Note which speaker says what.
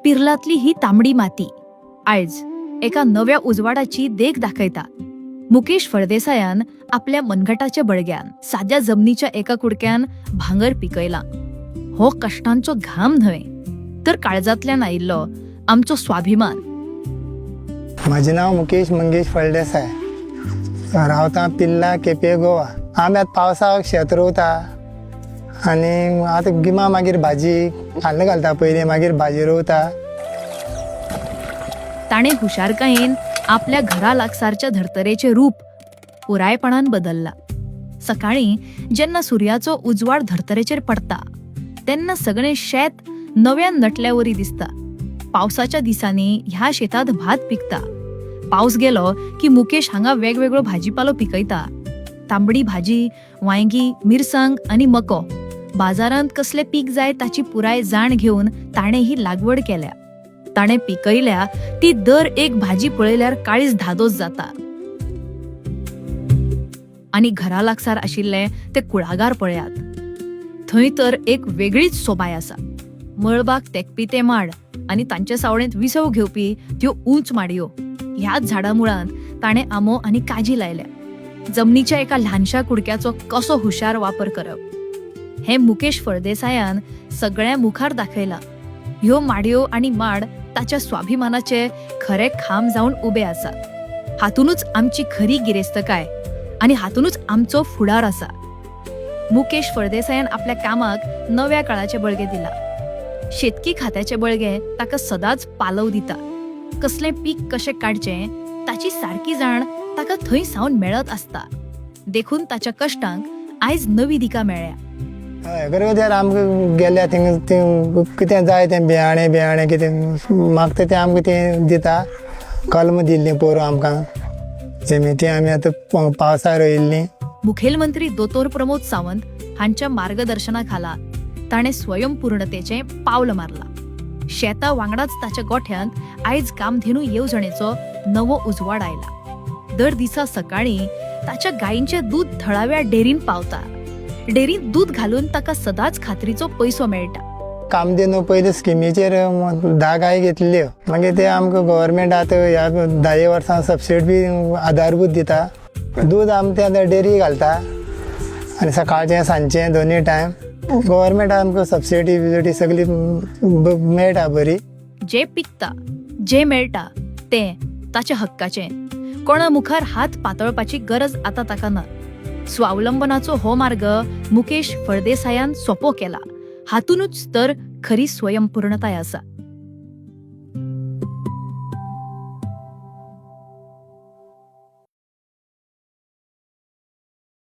Speaker 1: पिर्लातली ही तांबडी माती आयज एका नव्या उजवाडाची देख दाखयता. मुकेश फळदेसायान आपल्या मनगटाच्या बळग्यान साध्या जमनीच्या एका कुडक्यान भांगर पिकयला. हो कष्टांचो घाम न्हय तर काळजांतल्यान आयिल्लो आमचो स्वाभिमान.
Speaker 2: म्हजें नांव मुकेश मंगेश फळदेसाय. रावता पिल्ला केपें गोवा. आमी आतां पावसाक शेत रोवता आनी आतां गिमा मागीर भाजी खाल्ल घालता पयलीं, मागीर भाजी रोवता.
Speaker 1: ताणे हुशारकायेन आपल्या घरा लागसारच्या धर्तरेचे रूप पुरायपणान बदलला. सकाळी जेन्ना सुर्याचो उजवाड धर्तरेचेर पडटा तेन्ना सगळें शेत नव्यान नटल्यावरी दिसता. पावसाच्या दिसांनी ह्या शेतात भात पिकता. पावस गेलो की मुकेश हांगा वेगवेगळो भाजीपालो पिकयता. तांबडी भाजी, वांयगी, मिरसांग आनी मको. बाजारांत कसले पीक जाय ताची पुराय जाण घेवन ताणें ही लागवड केल्या. ताणें पिकयल्या ती दर एक भाजी पळयल्यार काळीज धादोस जाता. आनी घरा लागसार आशिल्ले ते कुळागर पळयात. थंय तर एक वेगळीच सोबाय आसा. मळबाक तेंकपी ते माड आनी तांचे सावळेंत विसव घेवपी त्यो उंच माडयो. ह्याच झाडा मुळांत ताणें आंबो आनी काजी लायल्या. जमनीच्या एका ल्हानशा कुडक्याचो कसो हुशार वापर करप हें मुकेश फळदेसायान सगळ्या मुखार दाखयलां. ह्यो माडयो आनी माड ताच्या स्वाभिमानाचे खरे खांब जावन उबे आसात. हातूनच आमची खरी गिरेस्तकाय आनी हातूनच आमचो फुडार आसा. मुकेश फळदेसायान आपल्या कामाक नव्या काळाचे बळगे दिला. शेतकी खात्याचे बळगे ताका सदांच पालव दिता. कसलें पीक कशें काडचें ताची सारकी जाण ताका थंय सावन मेळत आसता. देखून ताच्या कश्टांक आयज नवी दिका मेळ्ळ्या.
Speaker 2: गरजेर आमकां गेल्या थिंग कितें जाय तें बियाणें कितें मागता तें आमकां तें दिता. कलम दिल्लीं पोरू आमकां जमिती आमी आतां पावसा रोयिल्लीं.
Speaker 1: मुखेलमंत्री दोतोर प्रमोद सावंत हांच्या मार्गदर्शनाखाला ताणें स्वयंपूर्णतेचें पावल मारलां. शेता वांगडाच ताच्या गोठ्यांत आयज कामधेनू येवजणेचो नवो उजवाड आयला. दर दिसा सकाळीं ताच्या गायींचें दूध थळाव्या डेरीन पावता. डेरींत दूध घालून ताका सदांच खात्रीचो पयसो मेळटा.
Speaker 2: कामधेनू पयलीं स्किमीचेर 10 गाय घेतल्यो. मागीर ते आमकां गव्हर्मेंट आतां ह्या 10 वर्सां सबसिडी बी आधारभूत दिता. दूध आमी ते डेरी घालता आनी सकाळचें सांजचें दोनूय टायम गव्हर्मेंट आमकां सबसिडी बिसिडी सगळी मेळटा बरी.
Speaker 1: जें पिकता जें मेळटा तें ताच्या हक्काचें. कोणा मुखार हात पातळपाची गरज आतां ताका ना. स्वावलंबनाचो हो मार्ग मुकेश फळदेसायान सोपो केला. हातूनच तर खरी स्वयंपूर्णताय आसा.